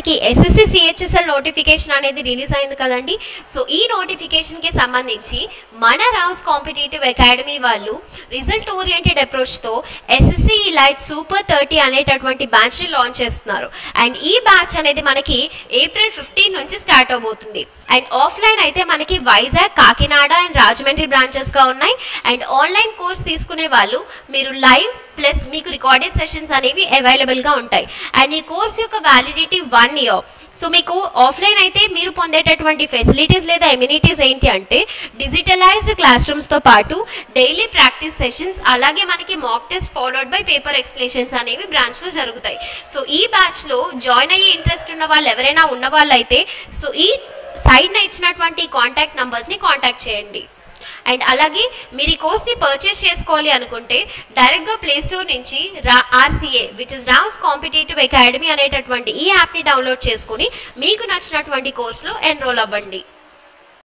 మనకి SSC CHSL notification అనేది release అయింది కదండి. సో ఈ నోటిఫికేషన్కి సంబంధించి మన రావ్స్ కాంపిటేటివ్ అకాడమీ వాళ్ళు రిజల్ట్ ఓరియంటెడ్ అప్రోచ్తో ఎస్ఎస్సి లైట్ సూపర్ 30 అనేటటువంటి బ్యాచ్ని లాంచ్ చేస్తున్నారు. అండ్ ఈ బ్యాచ్ అనేది మనకి ఏప్రిల్ 15 నుంచి స్టార్ట్ అవబోతుంది. అండ్ ఆఫ్లైన్ అయితే మనకి వైజాగ్, కాకినాడ అండ్ రాజమండ్రి బ్రాంచెస్గా ఉన్నాయి. అండ్ ఆన్లైన్ కోర్స్ తీసుకునే వాళ్ళు మీరు లైవ్ ప్లస్ మీకు రికార్డెడ్ సెషన్స్ అనేవి అవైలబుల్గా ఉంటాయి. అండ్ ఈ కోర్స్ యొక్క వ్యాలిడిటీ 1 year. సో మీకు ఆఫ్లైన్ అయితే మీరు పొందేటటువంటి ఫెసిలిటీస్ లేదా ఎమ్యూనిటీస్ ఏంటి అంటే డిజిటలైజ్డ్ క్లాస్ రూమ్స్తో పాటు డైలీ ప్రాక్టీస్ సెషన్స్, అలాగే మనకి mock test followed by paper explanations అనేవి బ్రాంచ్లో జరుగుతాయి. సో ఈ బ్యాచ్లో జాయిన్ అయ్యే ఇంట్రెస్ట్ ఉన్న వాళ్ళు ఎవరైనా ఉన్న వాళ్ళైతే సో ఈ సైడ్న ఇచ్చినటువంటి కాంటాక్ట్ నెంబర్స్ని కాంటాక్ట్ చేయండి. అండ్ అలాగే మీరు ఈ కోర్స్ని పర్చేస్ చేసుకోవాలి అనుకుంటే డైరెక్ట్గా ప్లేస్టోర్ నుంచి RCA which is Rao's competitive academy అనేటటువంటి ఈ యాప్ని డౌన్లోడ్ చేసుకుని మీకు నచ్చినటువంటి కోర్సులో ఎన్రోల్ అవ్వండి.